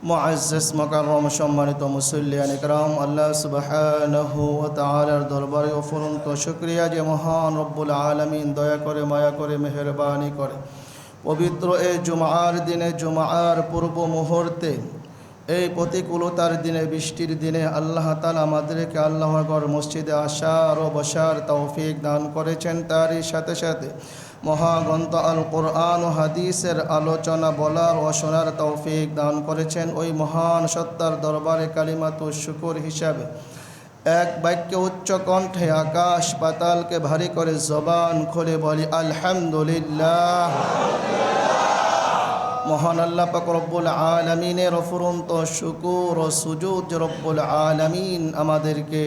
মুআজ্জাজ মুকাররম সম্মানিত মুসল্লিয়ান ইকরাম, আল্লাহ সুবহানাহু ওয়া তাআলার দরবারে অফুরন্ত শুকরিয়া যে মহান রব্বুল আলামিন দয়া করে মায়া করে মেহেরবানি করে পবিত্র এই জুমআর দিনে, জুমআর পূর্ব মুহূর্তে, এই প্রতিকূলতার দিনে, বৃষ্টির দিনে আল্লাহ তাআলা আমাদেরকে আল্লাহর ঘর মসজিদে আসার ও বসার তৌফিক দান করেছেন। তারই সাথে সাথে মহাগ্রন্থ আল কোরআন ও হাদিসের আলোচনা বলার ও শোনার তৌফিক দান করেছেন। ওই মহান সত্তার দরবারে কালিমাতুশ শুকর হিসাবে এক বাক্যে উচ্চ কণ্ঠে আকাশ পাতালকে ভারী করে জবান খুলে বলি আলহামদুলিল্লাহ। মহান আল্লাহ পাক রব্বুল আলামিনের অফুরন্ত শুকর ও সুজুদ রব্বুল আলামিন আমাদেরকে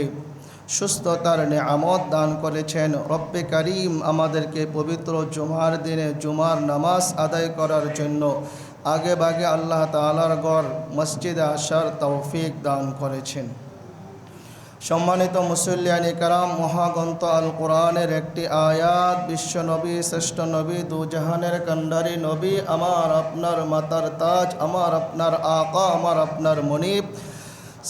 সুস্থতার নেয়ামত দান করেছেন। রব্বে কারীম আমাদেরকে পবিত্র জুমার দিনে জুমার নামাজ আদায় করার জন্য আগে ভাগে আল্লাহ তাআলার ঘর মসজিদে আসার তৌফিক দান করেছেন। সম্মানিত মুসল্লিয়ান ইকরাম, মহাগ্রন্থ আল কোরআনের একটি আয়াত, বিশ্ব নবী, শ্রেষ্ঠ নবী, দুজাহানের কান্ডারি নবী, আমার আপনার মাতার তাজ, আমার আপনার আকা, আমার আপনার মুনিব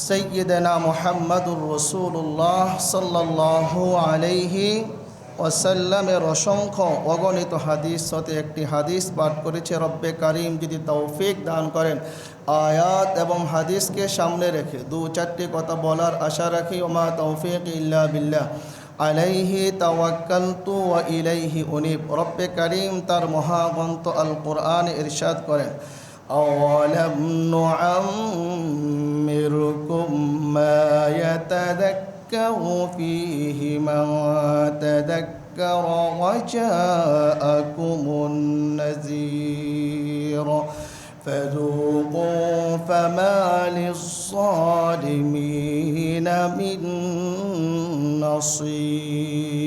সাইয়্যিদানা মুহাম্মাদুর রাসূলুল্লাহ সাল্লাল্লাহু আলাইহি ওয়াসাল্লামের অসংখ্য অগণিত হাদিস হতে একটি হাদিস পাঠ করেছে। রব্বে কারীম যদি তৌফিক দান করেন, আয়াত এবং হাদিসকে সামনে রেখে দু চারটি কথা বলার আশা রাখি। ওমা তৌফিক ইল্লা বিল্লাহ, আলাইহি তাওয়াক্কালতু ওয়া ইলাইহি উনীব। রব্বে কারীম তার মহাগ্রন্থ আল কোরআনে ইরশাদ করেন, আওয়ালাম নুআম্মিরকুম মা ইয়াতাযাক্কারু ফীহি মান তাযাক্কারা ওয়া জাআকুমুন নাযীর ফাযূকূ ফামা লিয-যালিমিন মিন নাসীর।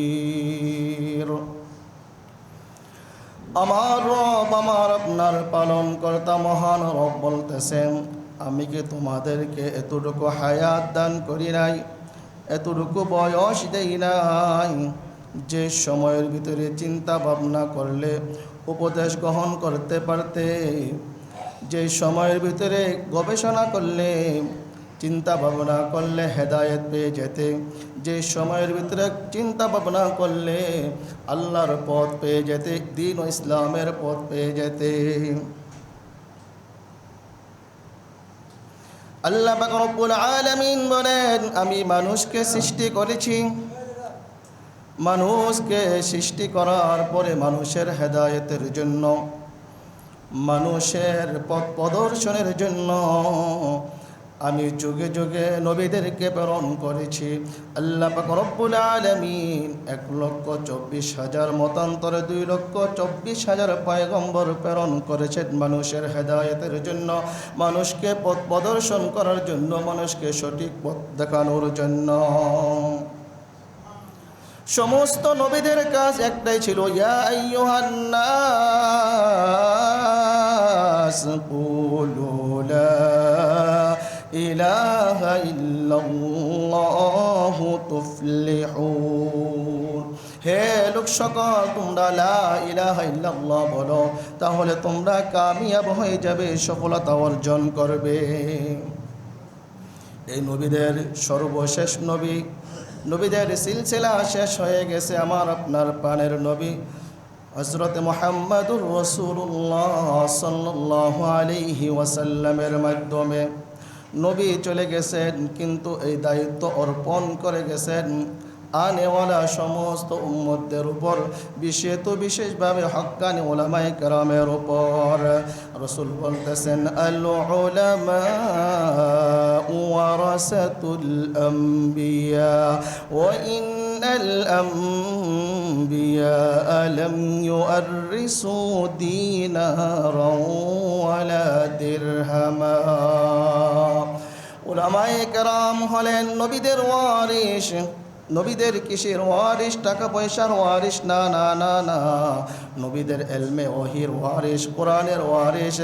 আমার রব, আমার আপনার পালন কর্তা মহান রব বলতেছেন, আমি কি তোমাদেরকে এতটুকু হায়াত দান করি নাই, এতটুকু বয়স দেই নাই, যে সময়ের ভিতরে চিন্তা ভাবনা করলে উপদেশ গ্রহণ করতে পারতে, যে সময়ের ভিতরে গবেষণা করলে, চিন্তা ভাবনা করলে হেদায়েত পেয়ে যেতে, যে সময়ের ভিতরে চিন্তা ভাবনা করলে আল্লাহর পথ পেয়ে যেতে, দ্বীন ও ইসলামের পথ পেয়ে যেতে। আল্লাহ পাক রব্বুল আলামিন বলেন, আমি মানুষকে সৃষ্টি করেছি, মানুষকে সৃষ্টি করার পরে মানুষের হেদায়েতের জন্য, মানুষের পথ প্রদর্শনের জন্য আমি যুগে যুগে নবীদেরকে প্রেরণ করেছি। আল্লাহ পাক রব্বুল আলামিন 1,24,000 মতান্তরে 2,24,000 পয়গম্বর প্রেরণ করেছেন মানুষের হেদায়েতের জন্য, মানুষকে পথ প্রদর্শন করার জন্য, মানুষকে সঠিক পথ দেখানোর জন্য। সমস্ত নবীদের কাজ একটাই ছিল, ইয়া আইয়ুহান নাস কুলু লা ইলাহা ইল্লাল্লাহু তুফলিহুন। হে লোক সকল, তোমরা লা ইলাহা ইল্লাল্লাহ বলো, তাহলে তোমরা কামিয়াব হয়ে যাবে, সফলতা অর্জন করবে। এই নবীদের সর্বশেষ নবী, নবীদের সিলসিলা শেষ হয়ে গেছে আমার আপনার প্রাণের নবী হযরত মুহাম্মদুর রাসূলুল্লাহ সাল্লাল্লাহু আলাইহি ওয়াসাল্লামের মাধ্যমে। নবী চলে গেছেন, কিন্তু এই দায়িত্ব অর্পণ করে গেছেন আনেওয়ালা সমস্ত উম্মতদের উপর, বিশেষভাবে হক্কানি উলামায়ে কেরামের উপর। রাসূল বলতেছেন, আল উলামা ওয়ারাসাতুল আম্বিয়া ওয়া ইন্নাল আম্বিয়া লাম ইউআররিসু দীনারান ওয়ালা দিরহামা। উলামায়ে কেরাম হলেন নবীদের ওয়ারিস। নবীদের কিসের ওয়ারিস? টাকা পয়সার ওয়ারিস না, না না না। নবীদের এলমে ওহির ওয়ারিস, কোরআনের ওয়ারিস,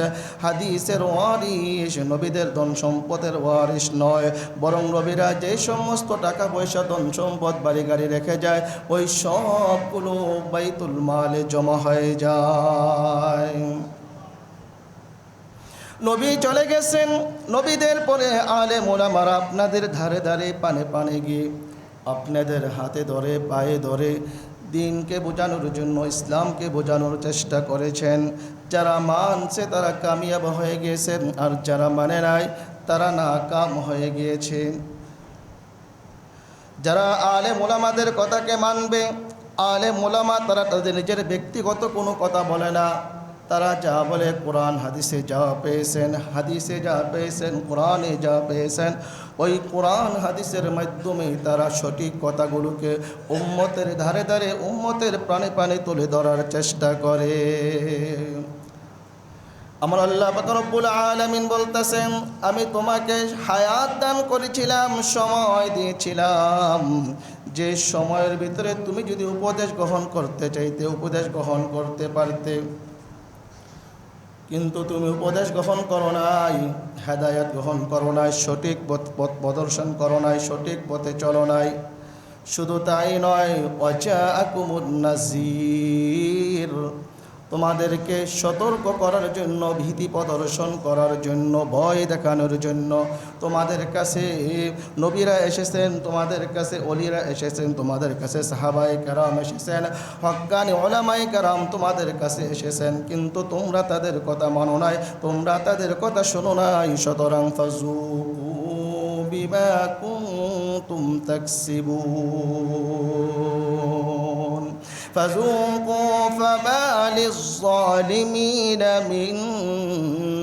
হাদিসের ওয়ারিস। নবীদের ধন সম্পদের ওয়ারিস নয়, বরং নবীরা যে সমস্ত টাকা পয়সা, ধন সম্পদ, বাড়ি গাড়ি রেখে যায়, ওই সবগুলো বাইতুল মালে জমা হয়ে যায়। নবী চলে গেছেন, নবীদের পরে আলেম ওলামারা আপনাদের ধারে ধারে পানে পানে গিয়ে আপনাদের হাতে ধরে পায়ে ধরে দিনকে বোঝানোর জন্য, ইসলামকে বোঝানোর চেষ্টা করেছেন। যারা মানছে তারা কামিয়াব হয়ে গিয়েছেন, আর যারা মানে নাই তারা নাকাম হয়ে গিয়েছে। যারা আলেম ওলামাদের কথাকে মানবে, আলেম ওলামা তারা তাদের নিজের ব্যক্তিগত কোনো কথা বলে না, তারা যা বলে কোরআন হাদিসে যা পেয়েছেন, হাদিসে যা পেয়েছেন, কোরআনে যা পেয়েছেন, ওই কোরআন হাদিসের মাধ্যমে তারা সঠিক কথাগুলোকে উম্মতের ধারে ধারে, উম্মতের প্রাণে প্রাণে তুলে ধরার চেষ্টা করে। আমার আল্লাহ পাক রব্বুল আলামিন বলতেছেন, আমি তোমাকে হায়াত দান করেছিলাম, সময় দিয়েছিলাম, যে সময়ের ভিতরে তুমি যদি উপদেশ গ্রহণ করতে চাইতে উপদেশ গ্রহণ করতে পারতে, কিন্তু তুমি উপদেশ গ্রহণ করো নাই, হেদায়েত গ্রহণ করো নাই, সঠিক পথ প্রদর্শন করো নাই, সঠিক পথে চলো নাই। শুধু তাই নয়, ওয়াজাআকুমুন নাযীর, তোমাদেরকে সতর্ক করার জন্য, ভীতি প্রদর্শন করার জন্য, ভয় দেখানোর জন্য তোমাদের কাছে নবীরা এসেছেন, তোমাদের কাছে ওলিরা এসেছেন, তোমাদের কাছে সাহাবায়ে কেরাম এসেছেন, হক্কানি উলামায়ে কেরাম তোমাদের কাছে এসেছেন, কিন্তু তোমরা তাদের কথা মানো নাই, তোমরা তাদের কথা শোনো নাই। সুতরাং ফাযুকু বিমা কুনতুম তাকসিবুন فذوقوا فما للظالمين من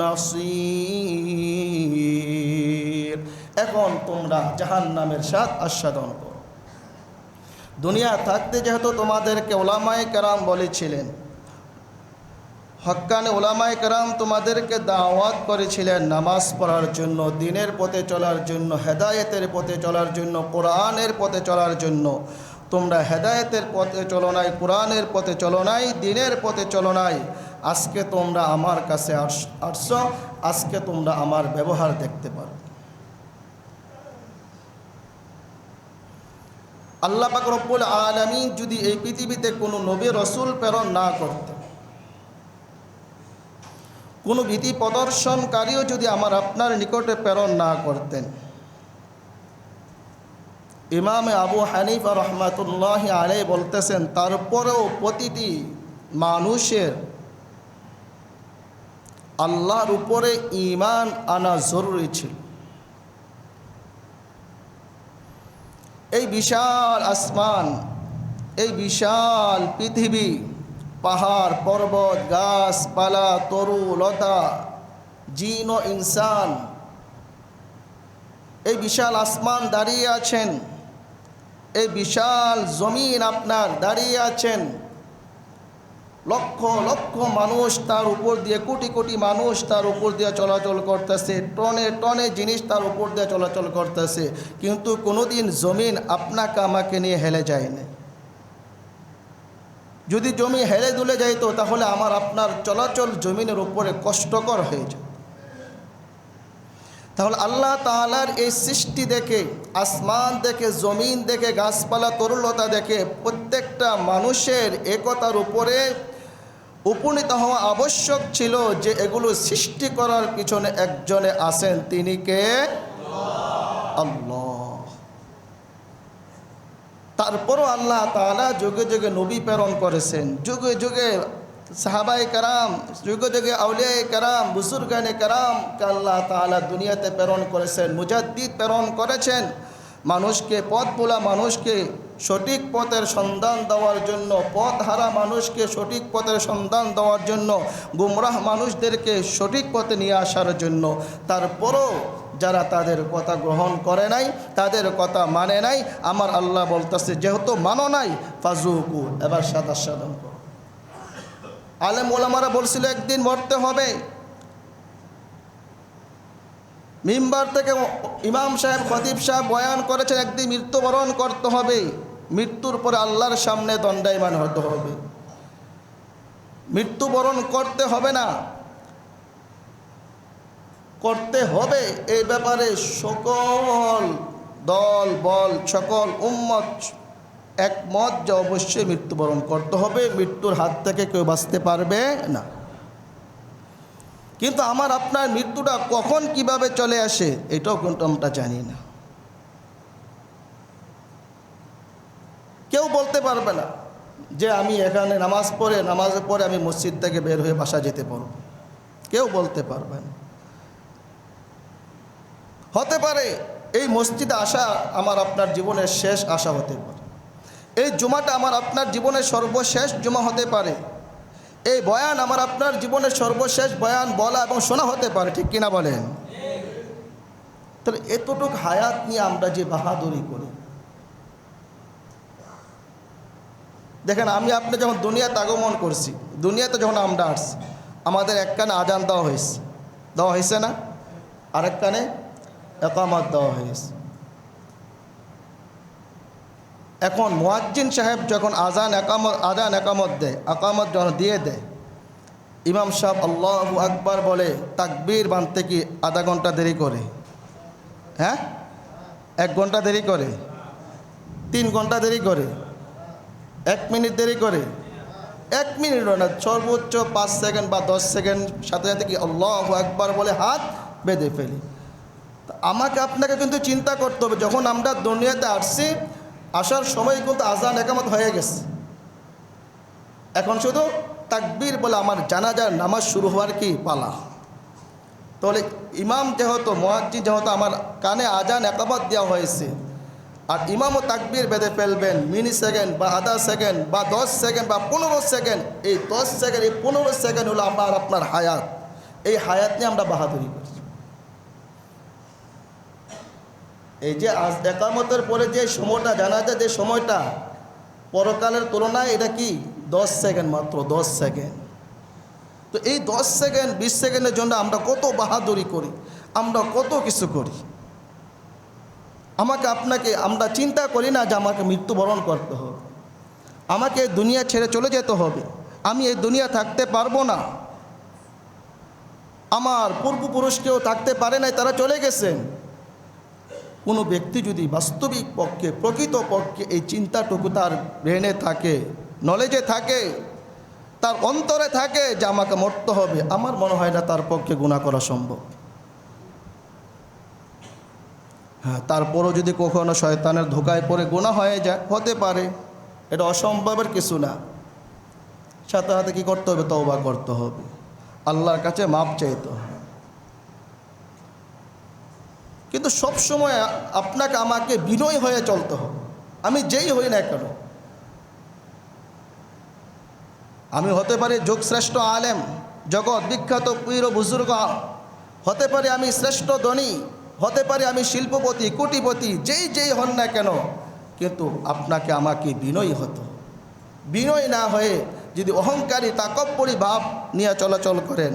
نصير। এখন তোমরা জাহান্নামের স্বাদ আস্বাদন করো। দুনিয়া থাকতে যেহেতু তোমাদেরকে ওলামায়ে কেরাম বলেছিলেন, হক্কানি ওলামায়ে কেরাম তোমাদেরকে দাওয়াত করেছিলেন নামাজ পড়ার জন্য, দ্বীনের পথে চলার জন্য, হেদায়েতের পথে চলার জন্য, কোরআনের পথে চলার জন্য। তোমরা হেদায়েতের পথে চলো নাই, কোরআনের পথে চলো নাই, দ্বীনের পথে চলো নাই। আজকে তোমরা আমার কাছে আসছো, আজকে তোমরা আমার ব্যবহার দেখতে পারো। আল্লাহ পাক রব্বুল আলামিন যদি এই পৃথিবীতে কোনো নবী রাসূল প্রেরণ না করতেন, কোনো ভীতি প্রদর্শনকারীও যদি আমার আপনার নিকটে প্রেরণ না করতেন, ইমাম আবু হানিফা রহমাতুল্লাহি আলাইহি বলতেছেন, তারপরেও প্রতিটি মানুষের আল্লাহর উপরে ঈমান আনা জরুরি ছিল। এই বিশাল আসমান, এই বিশাল পৃথিবী, পাহাড় পর্বত, গাছপালা, তরু লতা, জিন ও ইনসান, এই বিশাল আসমান দাঁড়িয়ে আছেন, এই বিশাল জমিন আপনার দাঁড়িয়ে আছেন, লক্ষ লক্ষ মানুষ তার উপর দিয়ে, কোটি কোটি মানুষ তার উপর দিয়ে চলাচল করতেছে, টনে টনে জিনিস তার উপর দিয়ে চলাচল করতেছে, কিন্তু কোনোদিন জমিন আপনাকে আমাকে নিয়ে হেলে যায়নি। যদি জমি হেলে দুলে যাইতো তাহলে আমার আপনার চলাচল জমিনের উপরে কষ্টকর হয়ে যেত। তাহলে আল্লাহ তাআলার এই সৃষ্টি দেখে, আসমান দেখে, জমিন দেখে, গাছপালা তরুলতা দেখে প্রত্যেকটা মানুষের একতার উপরে উপনীত হওয়া আবশ্যক ছিল যে এগুলো সৃষ্টি করার পিছনে একজনে আছেন, তিনি কে? আল্লাহ। তারপরও আল্লাহ তাআলা যুগে যুগে নবী প্রেরণ করেছেন, যুগে যুগে সাহাবায়ে কেরাম, যুগে যুগে আউলিয়ায়ে কেরাম, বুজুর্গানে কেরামকে আল্লাহ তাআলা দুনিয়াতে প্রেরণ করেছেন, মুজাদ্দিদ প্রেরণ করেছেন, মানুষকে পথ ভোলা মানুষকে সঠিক পথের সন্ধান দেওয়ার জন্য, পথ হারা মানুষকে সঠিক পথের সন্ধান দেওয়ার জন্য, গুমরাহ মানুষদেরকে সঠিক পথে নিয়ে আসার জন্য। তারপরও যারা তাদের কথা গ্রহণ করে নাই, তাদের কথা মানে নাই, আমার আল্লাহ বলতেছে যেহেতু মানো নাই, ফাজুকু, এবার সাদাসাদন করো। আলেম ওলামারা বলছিল একদিন মরতে হবে, মিম্বার থেকে ইমাম সাহেব, খতিব সাহেব বয়ান করেছেন একদিন মৃত্যুবরণ করতে হবে, মৃত্যুর পরে আল্লাহর সামনে দণ্ডায়মান হতে হবে। মৃত্যুবরণ করতে হবে না, করতে হবে, এই ব্যাপারে সকল দল বল, সকল উম্মত একমত যে অবশ্যই মৃত্যুবরণ করতে হবে, মৃত্যুর হাত থেকে কেউ বাঁচতে পারবে না। কিন্তু আমার আপনার মৃত্যুটা কখন কিভাবে চলে আসে এটাও কিন্তু আমরা জানি না। কেউ বলতে পারবে না যে আমি এখানে নামাজের পরে আমি মসজিদ থেকে বের হয়ে বাসা যেতে পারব, কেউ বলতে পারবে না। হতে পারে এই মসজিদে আসা আমার আপনার জীবনের শেষ আশা হতে পারে, এই জুমাটা আমার আপনার জীবনের সর্বশেষ জুমা হতে পারে, এই বয়ান আমার আপনার জীবনের সর্বশেষ বয়ান বলা এবং শোনা হতে পারে, ঠিক কিনা বলেন? তাহলে এতটুক হায়াত নিয়ে আমরা যে বাহাদুরি করি, দেখেন আমি আপনি যখন দুনিয়াতে আগমন করছি, দুনিয়াতে যখন আমরা আসছি, আমাদের এক কানে আজান দেওয়া হয়েছে না, আরেক কানে একামত দেওয়া হয়েছে। এখন মুয়াজ্জিন সাহেব যখন আজান একামত দেয়, একামত যখন দিয়ে দেয়, ইমাম সাহেব আল্লাহু আকবার বলে, তাকবীর বাঁধতে কি আধা ঘন্টা দেরি করে? হ্যাঁ, 1 ঘন্টা দেরি করে, 3 ঘন্টা দেরি করে, 1 মিনিট দেরি করে? 1 মিনিটও না, সর্বোচ্চ 5 সেকেন্ড বা 10 সেকেন্ড সাথে সাথে কি আল্লাহু আকবার বলে হাত বেঁধে ফেলি। আমাকে আপনাকে কিন্তু চিন্তা করতে হবে, যখন আমরা দুনিয়াতে আসছি, আসার সময় কিন্তু আজান একামত হয়ে গেছে, এখন শুধু তাকবীর বলে আমার জানাজার নামাজ শুরু হওয়ার কি পালা। তাহলে ইমাম যেহেতু, মুয়াজ্জিন যেহেতু আমার কানে আজান একামত দেওয়া হয়েছে, আর ইমামও তাকবীর বেঁধে ফেলবেন মিনি সেকেন্ড বা আধা সেকেন্ড বা 10 সেকেন্ড বা 15 সেকেন্ড, এই 10 সেকেন্ড এই 15 সেকেন্ড হলো আমার আপনার হায়াত। এই হায়াত নিয়ে আমরা বাহাদুরি করি। এই যে একামতের পরে যে সময়টা জানা যায়, যে সময়টা পরকালের তুলনায় এটা কি 10 সেকেন্ড, মাত্র 10 সেকেন্ড। তো এই 10 সেকেন্ড 20 সেকেন্ডের জন্য আমরা কত বাহাদুরি করি, আমরা কত কিছু করি। আমাকে আপনাকে আমরা চিন্তা করি না যে আমাকে মৃত্যুবরণ করতে হবে, আমাকে এই দুনিয়া ছেড়ে চলে যেতে হবে, আমি এই দুনিয়া থাকতে পারবো না। আমার পূর্বপুরুষ কেউ থাকতে পারে নাই, তারা চলে গেছেন। কোনো ব্যক্তি যদি বাস্তবিক পক্ষে, প্রকৃত পক্ষে এই চিন্তাটুকু তার ব্রেনে থাকে, নলেজে থাকে, তার অন্তরে থাকে যে আমাকে মরতে হবে, আমার মনে হয় না তার পক্ষে গুনাহ করা সম্ভব। হ্যাঁ, তারপরও যদি কখনো শয়তানের ধোকায় পড়ে গুনাহ হয়ে যায়, হতে পারে, এটা অসম্ভবের কিছু না। সাথে সাথে কী করতে হবে? তওবা করতে হবে, আল্লাহর কাছে মাপ চাইতে হবে। কিন্তু সব সময় আপনাকে আমাকে বিনয়ী হয়ে চলতে হবে, আমি যেই হই না কেন। আমি হতে পারি যুগশ্রেষ্ঠ আলেম, জগৎ বিখ্যাত পীর ও বুজুর্গ, হতে পারি আমি শ্রেষ্ঠ ধনী, হতে পারি আমি শিল্পপতি, কোটিপতি, যেই হন না কেন, কিন্তু আপনাকে আমাকে বিনয়ী হতে হবে। বিনয়ী না হয়ে যদি অহংকারী তাকব্বরী ভাব নিয়ে চলাচল করেন,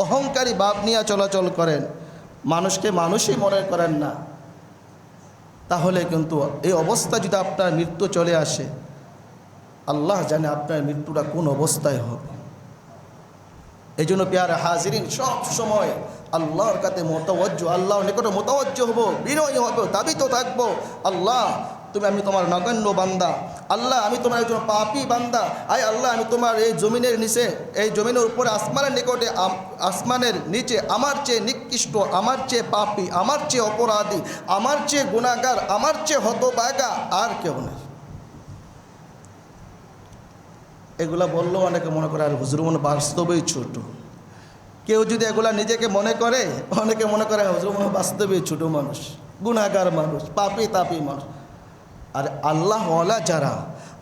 অহংকারী ভাব নিয়ে চলাচল করেন, মানুষকে মানুষই মনে করেন না, তাহলে কিন্তু এই অবস্থা যদি আপনার মৃত্যু চলে আসে, আল্লাহ জানে আপনার মৃত্যুটা কোন অবস্থায় হবে। এই জন্য প্যারা হাজিরিন, সব সময় আল্লাহর কাছে মোতাওয়াজ্জহ, আল্লাহর নিকটে মোতাওয়াজ্জহ হব, বিনয়ী হব, দাবিত থাকবো, আল্লাহ আমি তোমার নগণ্য বান্দা, আল্লাহ আমি তোমার একজন পাপী বান্দা, আয় আল্লাহ আমি তোমার এই জমিনের নিচে, এই জমিনের উপরে, আসমানের নিকটে, আসমানের নিচে আমার চেয়ে নিকৃষ্ট, আমার চেয়ে পাপী, আমার চেয়ে অপরাধী, আমার চেয়ে গুনাহগার, আমার চেয়ে হতভাগা আর কেউ নেই। এগুলা বললেও অনেকে মনে করে আর হুজুর মনে বাস্তবেই ছোট। কেউ যদি এগুলা নিজেকে মনে করে, অনেকে মনে করে হুজুর মনে বাস্তবেই ছোট মানুষ, গুনাহগার মানুষ, পাপী তাপী মানুষ। আর আল্লাহওয়ালা যারা,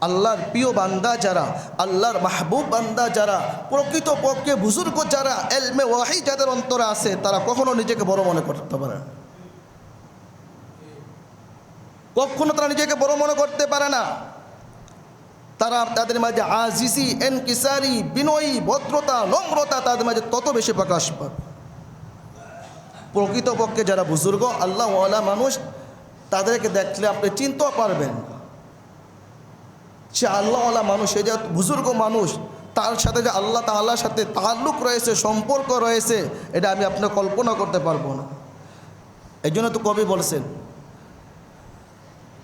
আল্লাহর প্রিয় বান্দা যারা, আল্লাহর মাহবুব বান্দা যারা, প্রকৃত পক্ষে বুজুর্গ যারা, এলমে ওয়াহি যাদের অন্তরে আছে, তারা কখনো নিজেকে বড় মনে করতে পারে না, কখনো তারা নিজেকে বড় মনে করতে পারে না। তারা তাদের মাঝে আজিজি, এনকিসারি, বিনয়ী, ভদ্রতা, নম্রতা তাদের মাঝে তত বেশি প্রকাশ পাবে। প্রকৃতপক্ষে যারা বুজুর্গ আল্লাহওয়ালা মানুষ, তাদেরকে দেখলে আপনি চিনতেও পারবেন সে আল্লাহওয়ালা মানুষ, সে যে বুজুর্গ মানুষ, তার সাথে যে আল্লাহ তাআলার সাথে তাল্লুক রয়েছে, সম্পর্ক রয়েছে, এটা আমি আপনার কল্পনা করতে পারবো না। এই জন্য তো কবি বলছেন,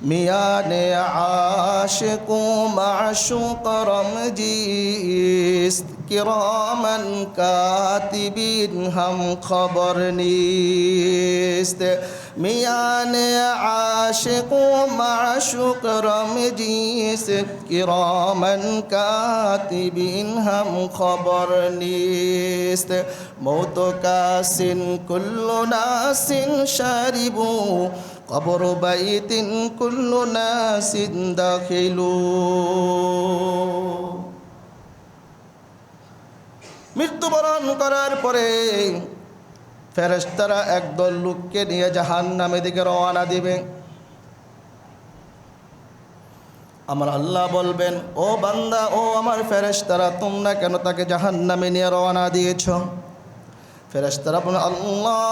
मियाने आशिक माशूक रमजीस किरामन कातिबिन हम खबर नीस्त मियाने आशिक माशूक रमजीस किरामन कातिबिन हम खबर नीस्त मौत का सिन कुल्लु नासिन शारिबू কবর বাইতিন কুল্লু নাসিন দাখিলু। মৃত্যুবরণ করার পরে ফেরেশতারা একদল লোককে নিয়ে জাহান্নামের দিকে রওনা দিবে। আমার আল্লাহ বলবেন, ও বান্দা, ও আমার ফেরেশতারা, তোমরা কেন তাকে জাহান্নামে নিয়ে রওনা দিয়েছো? ফেরেশতারা বলেন, আল্লাহ,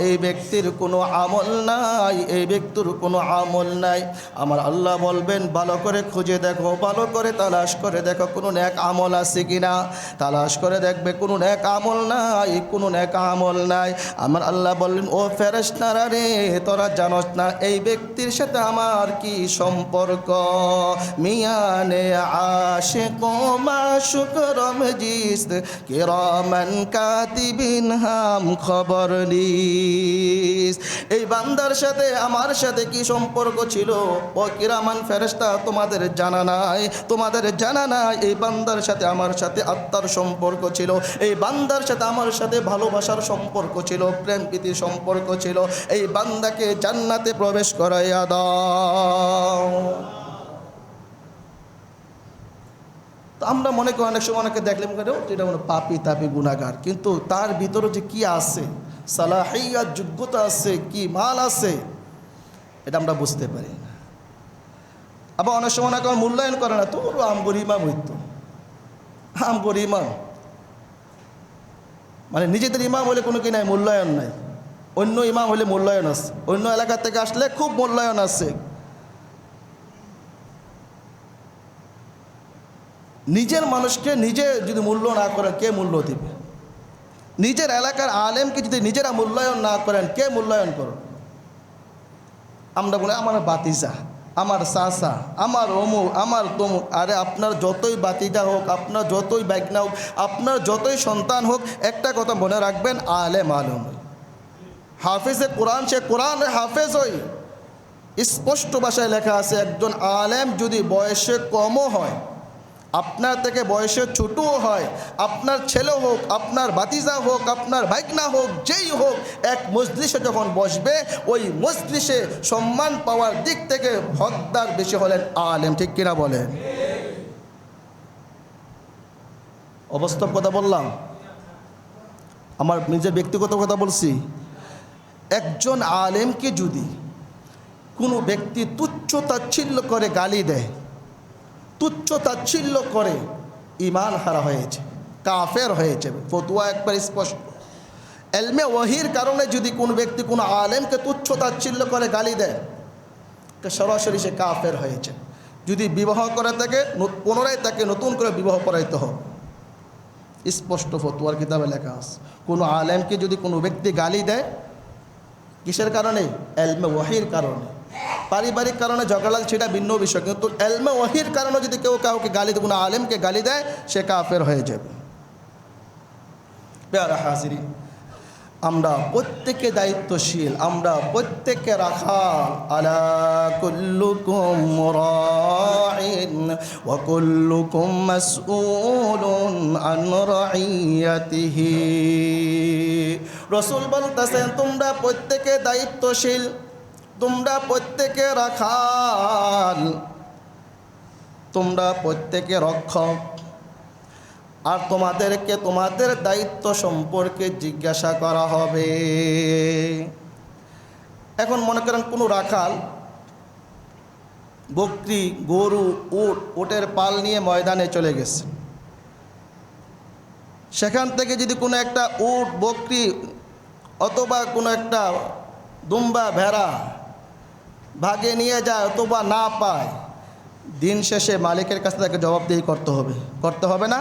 এই ব্যক্তির কোনো আমল নাই, এই ব্যক্তির কোনো আমল নাই। আমার আল্লাহ বলবেন, ভালো করে খুঁজে দেখো, ভালো করে তালাশ করে দেখো কোনো নেক আমল আছে কিনা। তালাশ করে দেখবে কোনো নেক আমল নাই, কোনো নেক আমল নাই। আমার আল্লাহ বললেন, ও ফেরেশতারা রে, তোরা জানোস না এই ব্যক্তির সাথে আমার কি সম্পর্ক? মিয়ানে আশিক মাশুক রমজিস কিরামান কাতিবিন হাম খবর নিস। এই বান্দার সাথে আমার সাথে কি সম্পর্ক ছিল? ও কিরামান ফেরেশতা, তোমাদের জানা নাই, তোমাদের জানা নাই এই বান্দার সাথে আমার সাথে আত্মার সম্পর্ক ছিল, এই বান্দার সাথে আমার সাথে ভালোবাসার সম্পর্ক ছিল, প্রেম প্রীতির সম্পর্ক ছিল। এই বান্দাকে জান্নাতে প্রবেশ করাইয়া দাও। তো আমরা মনে করি অনেক সময় অনেকে দেখলে মনে করি এটা মনে পাপি তাপি গুনাহগার, কিন্তু তার ভিতরে যে কি আছে, সালাহিয়াত, যোগ্যতা আছে, কি মাল আছে, এটা আমরা বুঝতে পারি না। আবার অনেক সময় অনেক মূল্যায়ন করে না, তোর আমগর ইমাম হইতো, আমগর ইমাম মানে নিজেদের ইমাম হলে কোনো কি নাই, মূল্যায়ন নাই। অন্য ইমাম হলে মূল্যায়ন আছে, অন্য এলাকা থেকে আসলে খুব মূল্যায়ন আছে। নিজের মানুষকে নিজে যদি মূল্য না করেন, কে মূল্য দিবে? নিজের এলাকার আলেমকে যদি নিজেরা মূল্যায়ন না করেন, কে মূল্যায়ন করো? আমরা বলি আমার বাতিজা, আমার চাচা, আমার অমুক, আমার তমুক। আরে আপনার যতই বাতিজা হোক, আপনার যতই বাইকনা হোক, আপনার যতই সন্তান হোক, একটা কথা মনে রাখবেন, আলেম আলেম, হাফেজে কোরআন, সে কোরআনের হাফেজ হই। স্পষ্ট ভাষায় লেখা আছে, একজন আলেম যদি বয়সে কমও হয়, আপনার থেকে বয়সে ছোটও হয়, আপনার ছেলে হোক, আপনার ভাতিজা হোক, আপনার ভাইকনা হোক, যেই হোক, এক মজলিসে যখন বসবে, ওই মজলিসে সম্মান পাওয়ার দিক থেকে হকদার বেশি হলেন আলেম। ঠিক কিনা বলেন? অবাস্তব কথা বললাম? আমার নিজের ব্যক্তিগত কথা বলছি। একজন আলেমকে যদি কোনো ব্যক্তি তুচ্ছ তাচ্ছিল্য করে গালি দেয়, তুচ্ছ তাচ্ছিল্য করে, ইমান হারা হয়েছে, কাফের হয়েছে, ফতোয়া একবার স্পষ্ট। এলমে ওয়াহির কারণে যদি কোনো ব্যক্তি কোনো আলেমকে তুচ্ছ তাচ্ছিল্য করে গালি দেয়, সরাসরি সে কাফের হয়েছে। যদি বিবাহ করে থাকে, পুনরায় তাকে নতুন করে বিবাহ করাইতে হবে, স্পষ্ট ফতোয়ার কিতাবে লেখা আছে। কোনো আলেমকে যদি কোনো ব্যক্তি গালি দেয়, কিসের কারণে? এলমে ওয়াহির কারণে। পারিবারিক কারণে ঝগড়া লাগে, সেটা ভিন্ন বিষয়, কিন্তু এলমে ওয়াহির কারণে যদি কেউ কাউকে গালি দেয়, কোনো আলেমকে গালি দেয়, সে কাফের হয়ে যাবে। প্যারা হাজিরিন, আমরা প্রত্যেকে দায়িত্বশীল, আমরা প্রত্যেকে রাখাল। আলা কুল্লুকুম রাইন ওয়া কুল্লুকুম মাসউলুন আন রাইয়াতিহি। রাসূল বলতেছেন, তোমরা প্রত্যেকে দায়িত্বশীল, তোমরা প্রত্যেকে রাখাল, তোমরা প্রত্যেকে রক্ষক, আর তোমাদেরকে তোমাদের দায়িত্ব সম্পর্কে জিজ্ঞাসা করা হবে। এখন মনে করেন কোনো রাখাল বকরি, গরু, উট, উটের পাল নিয়ে ময়দানে চলে গেছে। সেখান থেকে যদি কোনো একটা উট, বকরি অথবা কোনো একটা দুম্বা, ভেড়া ভাগে নিয়ে যায় অথবা না পায়, দিন শেষে মালিকের কাছে তাকে জবাবদিহি করতে হবে। করতে হবে না?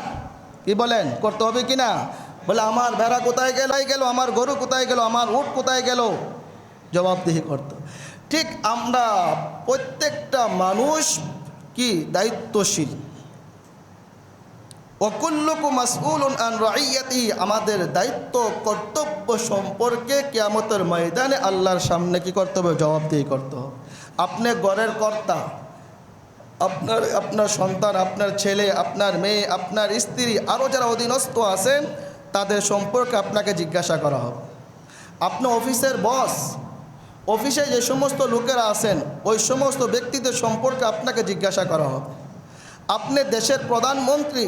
কি বলেন? করতে হবে কি না? বলে আমার ভেড়া কোথায় গেল, আমার গরু কোথায় গেল, আমার উট কোথায় গেল, জবাবদিহি করতে। ঠিক আমরা প্রত্যেকটা মানুষ কি দায়িত্বশীল। ওয়াকুল্লুকুম মাসউলুন আন রাইয়াতি, আমাদের দায়িত্ব কর্তব্য সম্পর্কে কিয়ামতের ময়দানে আল্লাহর সামনে কি করতে হবে? জবাবদিহি করতে হবে। আপনি ঘরের কর্তা, আপনার সন্তান, আপনার ছেলে, আপনার মেয়ে, আপনার স্ত্রী, আরও যারা অধীনস্থ আছেন তাদের সম্পর্কে আপনাকে জিজ্ঞাসা করা হবে। আপনি অফিসের বস, অফিসে যে সমস্ত লোকেরা আছেন ওই সমস্ত ব্যক্তিদের সম্পর্কে আপনাকে জিজ্ঞাসা করা হবে। আপনি দেশের প্রধানমন্ত্রী,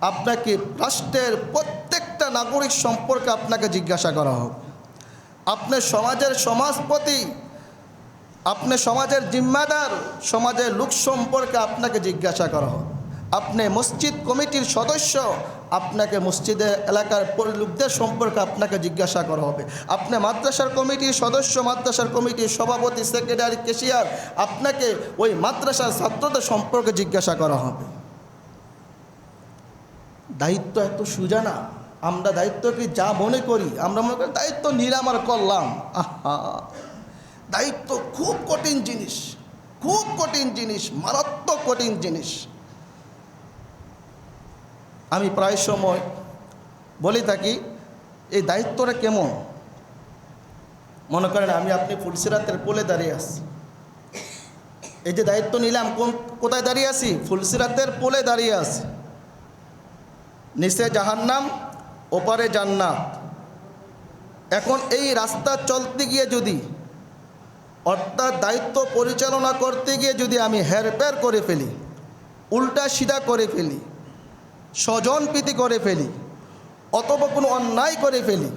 আপনাকে রাষ্ট্রের প্রত্যেকটা নাগরিক সম্পর্কে আপনাকে জিজ্ঞাসা করা হবে। আপনি সমাজের সমাজপতি, আপনি সমাজের জিম্মাদার, সমাজের লোক সম্পর্কে আপনাকে জিজ্ঞাসা করা হবে। আপনি মসজিদ কমিটির সদস্য, আপনাকে মসজিদের এলাকার লোকদের সম্পর্কে আপনাকে জিজ্ঞাসা করা হবে। আপনি মাদ্রাসার কমিটির সদস্য, মাদ্রাসার কমিটির সভাপতি, সেক্রেটারি, ক্যাশিয়ার, আপনাকে ওই মাদ্রাসার ছাত্রদের সম্পর্কে জিজ্ঞাসা করা হবে। দায়িত্ব এত সোজা না। আমরা দায়িত্ব কি যা মনে করি, আমরা মনে করি দায়িত্ব নিলাম আর করলাম। আহা, দায়িত্ব খুব কঠিন জিনিস, খুব কঠিন জিনিস, মারাত্মক কঠিন জিনিস। আমি প্রায় সময় বলি থাকি এই দায়িত্বটা কেমন। মনে করেন আমি আপনি ফুলসিরাতের পোলে দাঁড়িয়ে আছি, এই যে দায়িত্ব নিলাম, কোথায় দাঁড়িয়ে আছি? ফুলসিরাতের পোলে দাঁড়িয়ে আছি। নিচে জাহান্নাম, ওপারে জান্নাত। এখন এই রাস্তা চলতে গিয়ে যদি, অর্থাৎ দায়িত্ব পরিচালনা করতে গিয়ে যদি আমি হেরফের করে ফেলি, উল্টা সিধা করে ফেলি, স্বজনপ্রীতি করে ফেলি, অথবা কোনো অন্যায় করে ফেলি,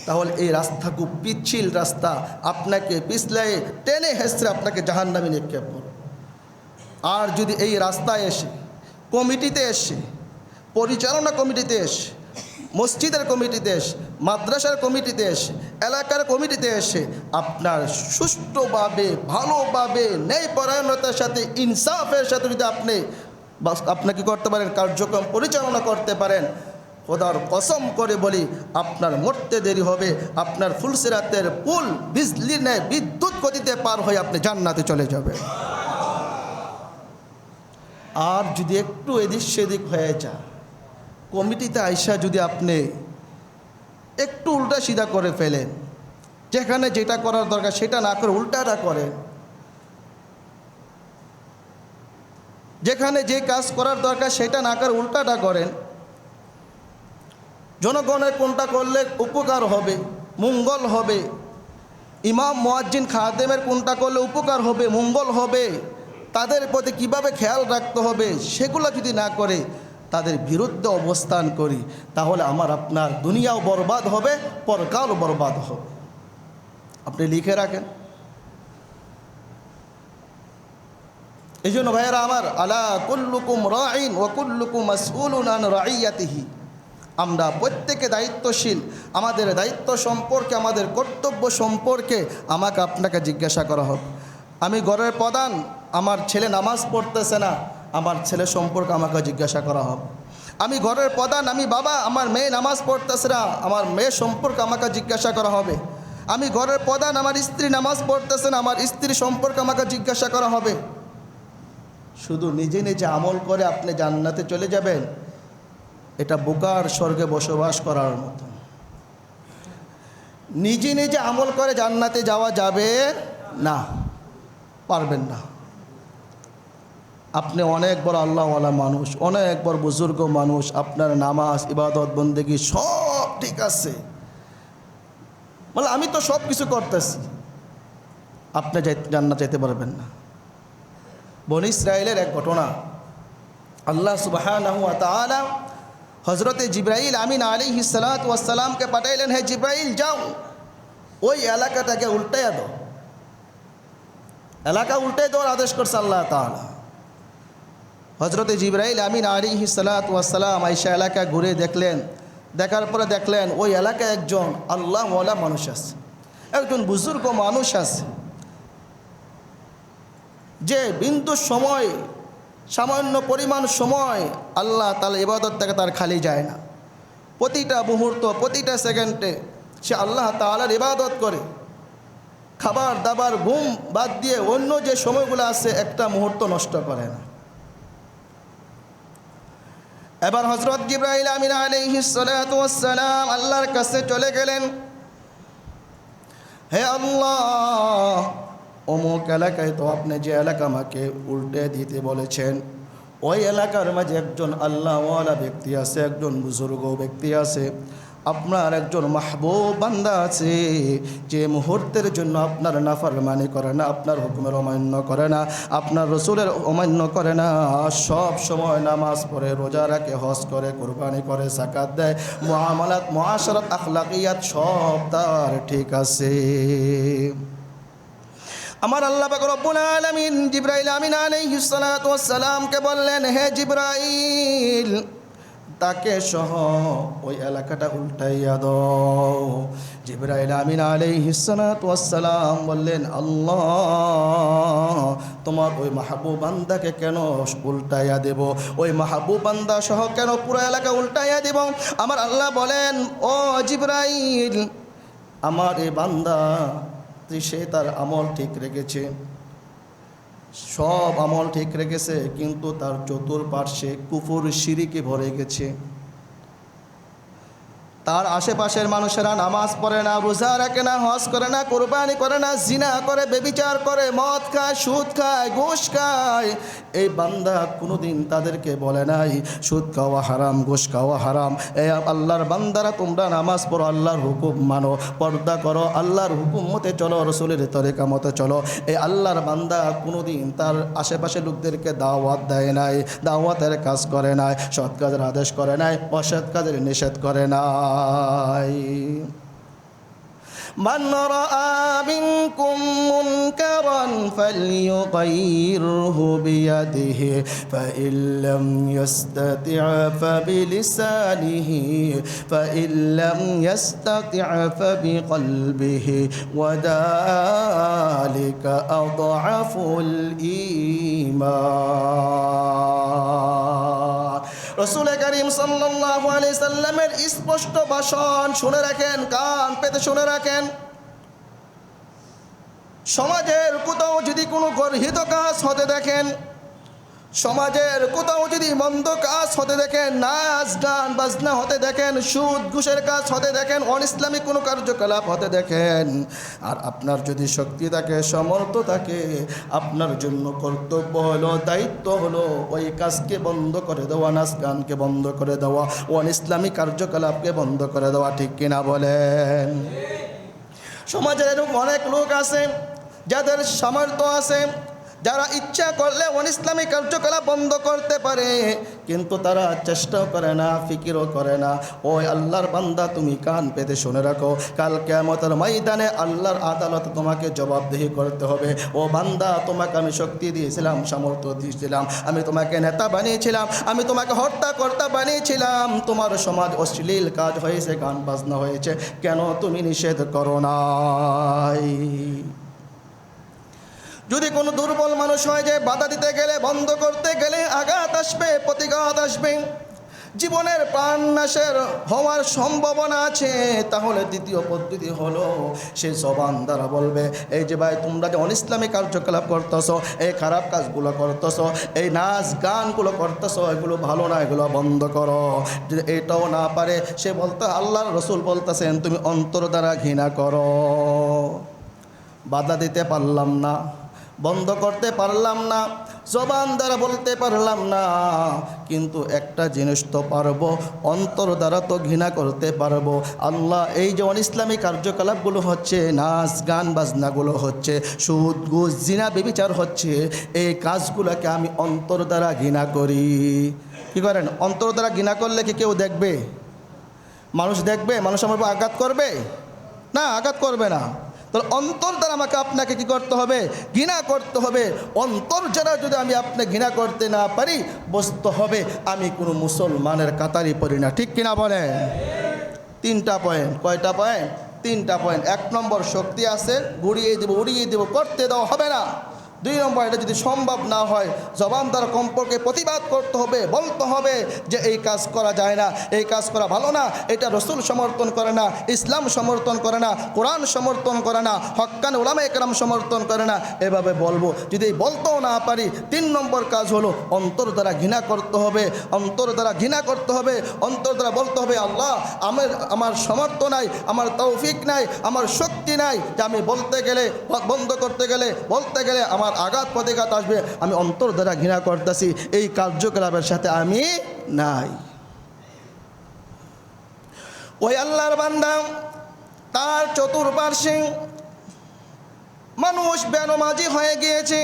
তাহলে এই রাস্তা খুব পিচ্ছিল রাস্তা, আপনাকে পিছলাই টেনে হেসড়ে আপনাকে জাহান্নামে নিক্ষেপ করবে। আর যদি এই রাস্তায় এসে, কমিটিতে এসে, পরিচালনা কমিটিতে এসে, মসজিদের কমিটিতে এসে, মাদ্রাসার কমিটিতে এসে, এলাকার কমিটিতে এসে আপনার সুষ্ঠুভাবে, ভালোভাবে, ন্যায়পরায়ণতার সাথে, ইনসাফের সাথে যদি আপনাকে করতে পারেন, কার্যক্রম পরিচালনা করতে পারেন, খোদার কসম করে বলি আপনার মরতে দেরি হবে। আপনার ফুলসিরাতের পুল বিজলি নেয় বিদ্যুৎ গতিতে পার হয়ে আপনি জান্নাতে চলে যাবেন। আর যদি একটু এদিক সেদিক হয়ে যায়, কমিটিতে আইসা যদি আপনি একটু উল্টা সিধা করে ফেলেন, যেখানে যেটা করার দরকার সেটা না করে উল্টাটা করেন, যেখানে যে কাজ করার দরকার সেটা না করে উল্টাটা করেন, জনগণের কোনটা করলে উপকার হবে, মঙ্গল হবে, ইমাম মুয়াজ্জিন খাদেমের কোনটা করলে উপকার হবে, মঙ্গল হবে, তাদের প্রতি কিভাবে খেয়াল রাখতে হবে, সেগুলো যদি না করে তাদের বিরুদ্ধে অবস্থান করি, তাহলে আমার আপনার দুনিয়াও বরবাদ হবে, পরকালও বরবাদ হবে। আপনি লিখে রাখেন। এই জন্য ভাইয়েরা আমার, আলা কুল্লুকুম রাঈন ওয়া কুল্লুকুম মাসউলুন আন রাইয়াতিহি, আমরা প্রত্যেকে দায়িত্বশীল। আমাদের দায়িত্ব সম্পর্কে, আমাদের কর্তব্য সম্পর্কে আমাকে আপনাকে জিজ্ঞাসা করা হবে। আমি ঘরের প্রধান, আমার ছেলে নামাজ পড়তেছে না, আমার ছেলে সম্পর্কে আমাকে জিজ্ঞাসা করা হবে। আমি ঘরের প্রধান, আমি বাবা, আমার মেয়ে নামাজ পড়তেছে না, আমার মেয়ে সম্পর্কে আমাকে জিজ্ঞাসা করা হবে। আমি ঘরের প্রধান, আমার স্ত্রী নামাজ পড়তেছে না, আমার স্ত্রী সম্পর্কে আমাকে জিজ্ঞাসা করা হবে। শুধু নিজে নিজে আমল করে আপনি জান্নাতে চলে যাবেন, এটা বোকার স্বর্গে বসবাস করার মতো। নিজে নিজে আমল করে জান্নাতে যাওয়া যাবে না, পারবেন না। আপনি অনেক বড় আল্লাহওয়ালা মানুষ, অনেক বড় বুজুর্গ মানুষ, আপনার নামাজ, ইবাদত, বন্দেগী সব ঠিক আছে, বলে আমি তো সব কিছু করতেছি, আপনি জান্নাত যেতে পারবেন না। বনী ইসরাইলের এক ঘটনা, আল্লাহ সুবহানাহু ওয়া তাআলা হযরতে জিবরাইল আমিন আলাইহিস সালাতু ওয়াস সালামকে পাঠাইলেন, হে জিবরাইল যাও ওই এলাকাটাকে উল্টাইয়া দাও, এলাকা উল্টাই দেওয়ার আদেশ করছে আল্লাহ তাআলা। হযরতে জিবরাইল আমিন আলাইহিস সালাতু ওয়াস সালাম আয়েশা এলাকা ঘুরে দেখলেন, দেখার পরে দেখলেন ওই এলাকায় একজন আল্লাহওয়ালা মানুষ আছে, একজন বুজুর্গ মানুষ আছে, যে বিন্দু সময়, সামান্য পরিমাণ সময় আল্লাহ তাআলা ইবাদত থেকে তার খালি যায় না। প্রতিটা মুহূর্ত, প্রতিটা সেকেন্ডে সে আল্লাহ তাআলার ইবাদত করে। খাবার দাবার ঘুম বাদ দিয়ে অন্য যে সময়গুলো আছে একটা মুহূর্ত নষ্ট করে না। এবার হযরত জিবরাইল আমিন আলাইহিস সালাতু ওয়াস সালাম আল্লাহর কাছে চলে গেলেন। হে আল্লাহ, অমুক এলাকায় তো আপনি যে এলাকা আমাকে উল্টে দিতে বলেছেন, ওই এলাকার মাঝে একজন আল্লাহওয়ালা ব্যক্তি আছে, একজন বুজুর্গ ব্যক্তি আছে, আপনার একজন মাহবুব বান্দা আছে, যে মুহূর্তের জন্য আপনার নাফরমানি করে না, আপনার হুকুমের অমান্য করে না, আপনার রসুলের অমান্য করে না, সব সময় নামাজ পড়ে, রোজা রাখে, হজ করে, কুরবানি করে, যাকাত দেয়, মুআমালাত মুআশারাত আখলাকিয়াত সব তার ঠিক আছে। আমার আল্লাহ পাক রব্বুল আলামিন জিবরাইল আমিন আলাইহিস সালাতু ওয়াস সালামকে বললেন, হে জিবরাইল, তাকে সহ ওই এলাকাটা উল্টাইয়া দাও। জিবরাইল আমিন আলাইহিস সালাতু ওয়াস সালাম বললেন, আল্লাহ, তোমার ওই মাহবুব বান্দাকে কেন উল্টাইয়া দেব? ওই মাহবুব বান্দা সহ কেন পুরো এলাকা উল্টাইয়া দেব? আমার আল্লাহ বলেন, ও জিবরাইল, আমার এই বান্দা সে তার আমল ঠিক রেখেছে, সব আমল ঠিক রেখেছে, কিন্তু তার চতুর্পার্শ্বে কুফর শিরকে ভরে গেছে। তার আশেপাশের মানুষেরা নামাজ পড়ে না, রোজা রাখে না, হজ করে না, কুরবানি করে না, জিনা করে, ব্যভিচার করে, মদ খায়, সুদ খায়, ঘুষ খায়। এই বান্দা কোনোদিন তাদেরকে বলে নাই সুদ খাওয়া হারাম, ঘুষ খাওয়া হারাম। এই আল্লাহর বান্দারা, তোমরা নামাজ পড়ো, আল্লাহর হুকুম মানো, পর্দা করো, আল্লাহর হুকুম মতে চলো, রসুলের তরিকা মতে চলো। এই আল্লাহর বান্দা কোনোদিন তার আশেপাশে লোকদেরকে দাওয়াত দেয় নাই, দাওয়াতের কাজ করে নাই, সৎ কাজের আদেশ করে নাই, অসৎ কাজের নিষেধ করে নাই। من رأى منكم منكرا فليغيره بيده فإن لم يستطع فبلسانه فإن لم يستطع فبقلبه وذلك أضعف الإيمان। রসুল করিম সাল্লাল্লাহু আলাইহি সাল্লামের স্পষ্ট ভাষণ শুনে রাখেন, কান পেতে শুনে রাখেন। সমাজের কোথাও যদি কোনো গর্হিত কাজ হতে দেখেন, সমাজের কোথাও যদি মন্দ কাজ হতে দেখেন, নাচ গান বাজনা হতে দেখেন, সুদ ঘুষের কাজ হতে দেখেন, অনইসলামিক কোনো কার্যকলাপ হতে দেখেন, আর আপনার যদি শক্তি থাকে, সমর্থ থাকে, আপনার জন্য কর্তব্য হলো, দায়িত্ব হলো ওই কাজকে বন্ধ করে দেওয়া, নাচ গানকে বন্ধ করে দেওয়া, অনইসলামিক কার্যকলাপকে বন্ধ করে দেওয়া। ঠিক কিনা বলেন? সমাজের এরকম অনেক লোক আছে যাদের সামর্থ্য আছে, যারা ইচ্ছা করলে অনইসলামী কার্যকলাপ বন্ধ করতে পারে, কিন্তু তারা চেষ্টাও করে না, ফিকিরও করে না। ওই আল্লাহর বান্দা, তুমি কান পেতে শুনে রাখো, কাল কিয়ামতের ময়দানে আল্লাহর আদালতে তোমাকে জবাবদিহি করতে হবে। ও বান্দা, তোমাকে আমি শক্তি দিয়েছিলাম, সামর্থ্য দিয়েছিলাম, আমি তোমাকে নেতা বানিয়েছিলাম, আমি তোমাকে হর্তাকর্তা বানিয়েছিলাম, তোমার সমাজ অশ্লীল কাজ হয়েছে, গান বাজনা হয়েছে, কেন তুমি নিষেধ করো নাই? যদি কোনো দুর্বল মানুষ হয় যে বাধা দিতে গেলে, বন্ধ করতে গেলে আঘাত আসবে, প্রতিঘাত আসবে, জীবনের প্রাণ নাশের হওয়ার সম্ভাবনা আছে, তাহলে দ্বিতীয় পদ্ধতি হলো সে জবান দ্বারা বলবে, এই যে ভাই, তোমরা যে অনইসলামিক কার্যকলাপ করতেছো, এই খারাপ কাজগুলো করতেছো, এই নাচ গানগুলো করতেছো, এগুলো ভালো না, এগুলো বন্ধ করো। যদি এটাও না পারে, সে বলতে, আল্লাহর রসুল বলতেছেন, তুমি অন্তর দ্বারা ঘৃণা করো। বাধা দিতে পারলাম না, বন্ধ করতে পারলাম না, জবান দ্বারা বলতে পারলাম না, কিন্তু একটা জিনিস তো পারবো, অন্তর দ্বারা তো ঘৃণা করতে পারবো। আল্লাহ, এই যে অনইসলামী কার্যকলাপগুলো হচ্ছে, নাচ গান বাজনাগুলো হচ্ছে, সুদ ঘুষ জিনা ব্যভিচার হচ্ছে, এই কাজগুলোকে আমি অন্তর দ্বারা ঘৃণা করি। কী করেন? অন্তর দ্বারা ঘৃণা করলে কি কেউ দেখবে? মানুষ দেখবে? মানুষ আমার উপর আঘাত করবে? না, আঘাত করবে না। তাহলে অন্তর দ্বারা আমাকে আপনাকে কি করতে হবে? ঘৃণা করতে হবে। অন্তর দ্বারা যদি আমি আপনি ঘৃণা করতে না পারি, বুঝতে হবে আমি কোনো মুসলমানের কাতারি পড়ি না। ঠিক কিনা বলেন? 3টা পয়েন্ট। কয়টা পয়েন্ট? 3টা পয়েন্ট। 1 নম্বর, শক্তি আছে, ঘুরিয়ে দেবো, উড়িয়ে দেবো, করতে দেওয়া হবে না। 2 নম্বর, এটা যদি সম্ভব না হয় জবান দ্বারা কমপক্ষে প্রতিবাদ করতে হবে, বলতে হবে যে এই কাজ করা যায় না, এই কাজ করা ভালো না, এটা রসুল সমর্থন করে না, ইসলাম সমর্থন করে না, কোরআন সমর্থন করে না, হক্কান উলামায়ে কেরাম সমর্থন করে না, এভাবে বলবো। যদি বলতেও না পারি, 3 নম্বর কাজ হলো অন্তর দ্বারা ঘৃণা করতে হবে, অন্তর দ্বারা ঘৃণা করতে হবে, অন্তর দ্বারা বলতে হবে আল্লাহ আমার সামর্থ্য নাই, আমার তৌফিক নাই, আমার শক্তি নাই, যে আমি বলতে গেলে বন্ধ করতে গেলে বলতে গেলে আমার আঘাত প্রতিঘাত আসবে, আমি অন্তর দ্বারা ঘৃণা করতেছি, এই কার্যকলাপের সাথে আমি নাই। ওই আল্লাহর বান্দা তার চতুর্পার্শ্বে মানুষ বেনমাজি হয়ে গিয়েছে,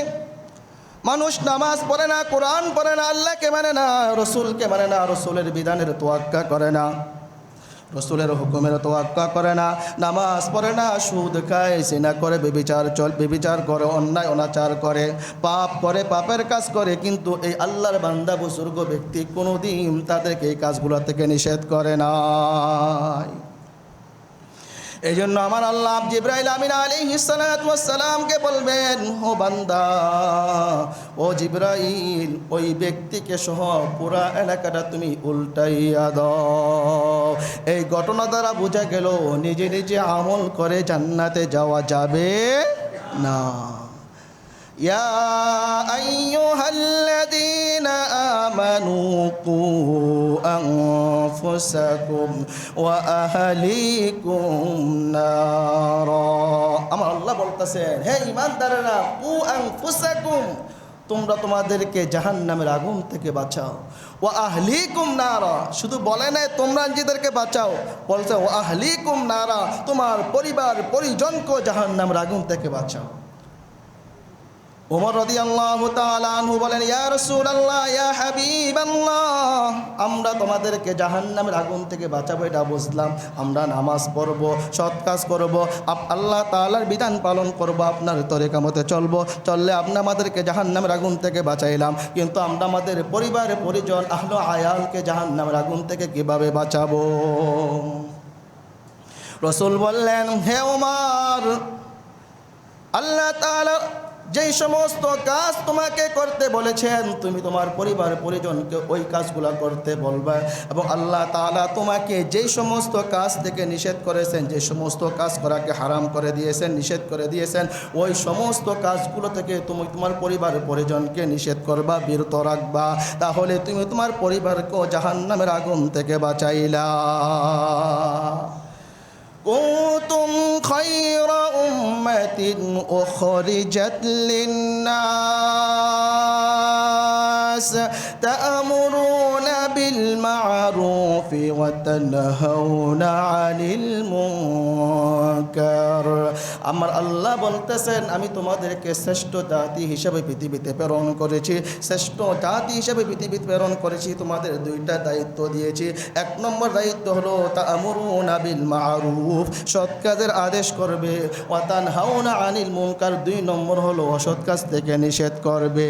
মানুষ নামাজ পড়ে না, কোরআন পড়ে না, আল্লাহকে মানে না, রসুলকে মানে না, রসুলের বিধানের তোয়াক্কা করে না, রসুলের হুকুমের তোয়াক্কা করে না, নামাজ পড়ে না, সুদ খায়, জিনা করে, ব্যভিচার করে, অন্যায় অনাচার করে, পাপ করে, পাপের কাজ করে, কিন্তু এই আল্লাহর বান্দা বুজুর্গ ব্যক্তি কোনোদিন তাদেরকে এই কাজগুলো থেকে নিষেধ করে না। এই জন্য আমার আল্লাহ জিবরাইল আমিন আলাইহিস সালাতু ওয়াস সালামকে বলবেন, ও বান্দা, ও জিবরাইল, ওই ব্যক্তিকে সহ পুরা এলাকাটা তুমি উল্টাইয়া দাও। এই ঘটনা দ্বারা বোঝা গেল নিজে নিজে আমল করে জান্নাতে যাওয়া যাবে না। ইয়া আইয়ুহাল্লাযীনা আমানু কু আনফুসাকুম ওয়া আহলিকুম নারা। আমার আল্লাহ বলতেছেন, হে ঈমানদারেরা, কু আনফুসাকুম, তোমরা তোমাদেরকে জাহান্নামের আগুন থেকে বাঁচাও, ওয়া আহলিকুম নারা, শুধু বলে নাই তোমরা নিজেদেরকে বাঁচাও, বলছে ওয়া আহলিকুম নারা, তোমার পরিবার পরিজনকে জাহান্নামের আগুন থেকে বাঁচাও। ওমর রাদিয়াল্লাহু তাআলা আনহু বলেন, ইয়া রাসূলুল্লাহ, ইয়া হাবিবাল্লাহ, আমরা তোমাদেরকে জাহান্নামের আগুন থেকে বাঁচাবো এটা বুঝলাম, আমরা নামাজ পড়ব, সৎ কাজ করব, আল্লাহ তাআলার বিধান পালন করব, আপনার তরিকা মতে চলবো, চললে আপনি আমাদেরকে জাহান্নামের আগুন থেকে বাঁচাইলাম, কিন্তু আমরা আমাদের পরিবার পরিজন আহলে আয়ালকে জাহান্নামের আগুন থেকে কিভাবে বাঁচাবো? রাসূল বললেন, হে ওমর, আল্লাহ তাআলা যেই সমস্ত কাজ তোমাকে করতে বলেছেন, তুমি তোমার পরিবার পরিজনকে ওই কাজগুলো করতে বলবা, এবং আল্লাহ তাআলা তোমাকে যেই সমস্ত কাজ থেকে নিষেধ করেছেন, যে সমস্ত কাজ করাকে হারাম করে দিয়েছেন, নিষেধ করে দিয়েছেন, ওই সমস্ত কাজগুলো থেকে তুমি তোমার পরিবার পরিজনকে নিষেধ করবা, বিরত রাখবা, তাহলে তুমি তোমার পরিবারকে জাহান্নামের আগুন থেকে বাঁচাইলা। কুনতুম খায়রা উম্মাতিন উখরিজাত লিন-নাস তা'মুরুনা বিল মা'রুফি ওয়া তানহাউনা 'আনিল মুনকার। আমার আল্লাহ বলতেছেন, আমি তোমাদেরকে শ্রেষ্ঠ জাতি হিসেবে পৃথিবীতে প্রেরণ করেছি, শ্রেষ্ঠ জাতি হিসেবে পৃথিবীতে প্রেরণ করেছি, তোমাদের 2টা দায়িত্ব দিয়েছি। 1 নম্বর দায়িত্ব হলো তা'মুরুনা বিল মা'রুফ, সৎ কাজের আদেশ করবে, ওয়া তানহাউনা আনিল মুনকার, 2 নম্বর হলো অসৎ কাজ থেকে নিষেধ করবে।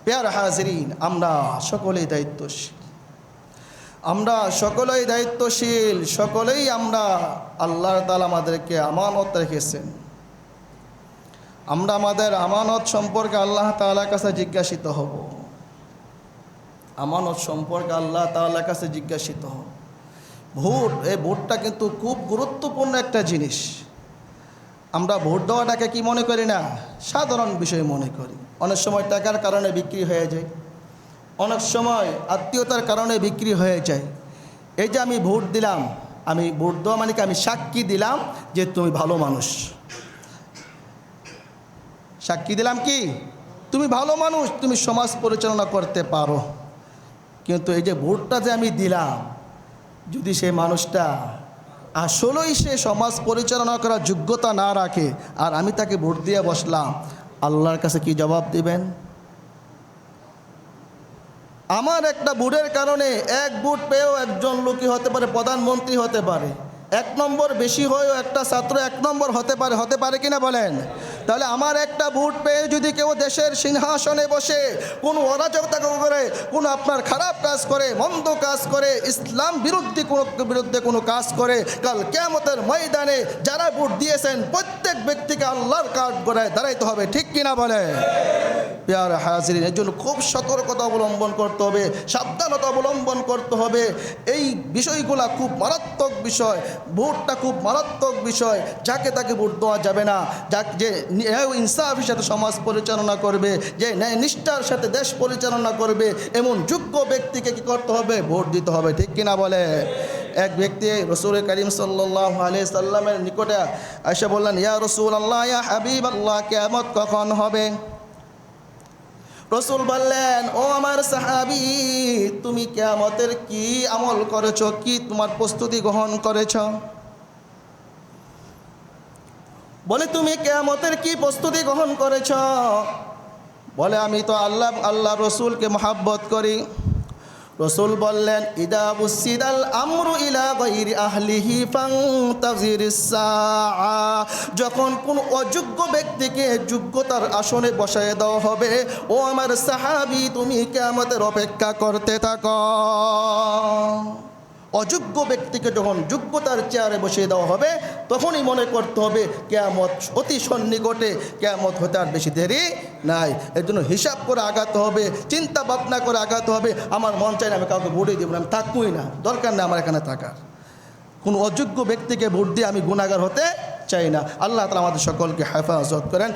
প্রিয় হাজিরিন, আমরা সকলেই দায়িত্বশীল, আমরা সকলেই দায়িত্বশীল, সকলেই আমরা আল্লাহ তাআলা আমাদেরকে আমানত রেখেছেন, আমরা আমাদের আমানত সম্পর্কে আল্লাহ তাআলার কাছে জিজ্ঞাসিত হব, আমানত সম্পর্কে আল্লাহ তাআলার কাছে জিজ্ঞাসিত হব। ভোট, এই ভোটটা কিন্তু খুব গুরুত্বপূর্ণ একটা জিনিস। আমরা ভোট দেওয়াটাকে কি মনে করি না, সাধারণ বিষয় মনে করি। অনেক সময় টাকার কারণে বিক্রি হয়ে যায়, অনেক সময় আত্মীয়তার কারণে বিক্রি হয়ে যায়। এই যে আমি ভোট দিলাম, আমি ভোট দেওয়া মানে কি, আমি সাক্ষী দিলাম যে তুমি ভালো মানুষ, সাক্ষী দিলাম কি তুমি ভালো মানুষ, তুমি সমাজ পরিচালনা করতে পারো। কিন্তু এই যে ভোটটা যে আমি দিলাম, যদি সে মানুষটা আসলেই সে সমাজ পরিচালনা করার যোগ্যতা না রাখে, আর আমি তাকে ভোট দিয়ে বসলাম, আল্লাহর কাছে কি জবাব দিবেন? আমার একটা ভোটের কারণে, 1 ভোট পেয়েও একজন লোকই হতে পারে প্রধানমন্ত্রী হতে পারে, এক নম্বর বেশি হয়েও একটা ছাত্র এক নম্বর হতে পারে কিনা বলেন? তাহলে আমার একটা ভোট পেয়ে যদি কেউ দেশের সিংহাসনে বসে কোনো অরাজকতা করে, কোনো আপনার খারাপ কাজ করে, মন্দ কাজ করে, ইসলাম বিরুদ্ধে কোনো কাজ করে, কাল কিয়ামতের ময়দানে যারা ভোট দিয়েছেন প্রত্যেক ব্যক্তিকে আল্লাহর কাঠ গড়ায় দাঁড়াইতে হবে, ঠিক কিনা বলে? প্রিয় হাজিরিন, এর জন্য খুব সতর্কতা অবলম্বন করতে হবে, সাবধানতা অবলম্বন করতে হবে। এই বিষয়গুলা খুব মারাত্মক বিষয়, ভোটটা খুব মারাত্মক বিষয়। যাকে তাকে ভোট দেওয়া যাবে না। যে ইনসাফের সাথে সমাজ পরিচালনা করবে, যে ন্যায় নিষ্ঠার সাথে দেশ পরিচালনা করবে, এমন যোগ্য ব্যক্তিকে কি করতে হবে? ভোট দিতে হবে, ঠিক কিনা বলে? এক ব্যক্তি রসুল করিম সাল্লাল্লাহু আলাইহি সাল্লামের নিকটে এসে বললেন, ইয়া রাসূলুল্লাহ, ইয়া হাবিবাল্লাহ, কিয়ামত কখন হবে? রসুল বললেন, ও আমার সাহাবী, তুমি কিয়ামতের কি আমল করেছো, কি তোমার প্রস্তুতি গ্রহণ করেছো? বলে, তুমি কিয়ামতের কি প্রস্তুতি গ্রহণ করেছো? বলে, আমি তো আল্লাহ রসুলকে মহাব্বত করি। রসুল বললেন, ইদা বুসিদাল আমরু ইলা গায়রি আহলিহি ফান্তাজিরিস সাআ, যখন কোন অযোগ্য ব্যক্তিকে যোগ্যতার আসনে বসায় দেওয়া হবে, ও আমার সাহাবী, তুমি কিয়ামতের অপেক্ষা করতে থাকো। অযোগ্য ব্যক্তিকে যখন যোগ্যতার চেয়ারে বসিয়ে দেওয়া হবে, তখনই মনে করতে হবে কিয়ামত অতি সন্নিকটে, কিয়ামত হতে আর বেশি দেরি নাই। এর জন্য হিসাব করে আগাতে হবে, চিন্তা ভাবনা করে আগাতে হবে। আমার মন চাই না আমি কাউকে ভোটই দেব না, আমি থাকবই না, দরকার নেই আমার এখানে থাকার। কোনো অযোগ্য ব্যক্তিকে ভোট দিয়ে আমি গুনাহগার হতে চাই না। আল্লাহ তাআলা আমাদের সকলকে হেফাজত করেন।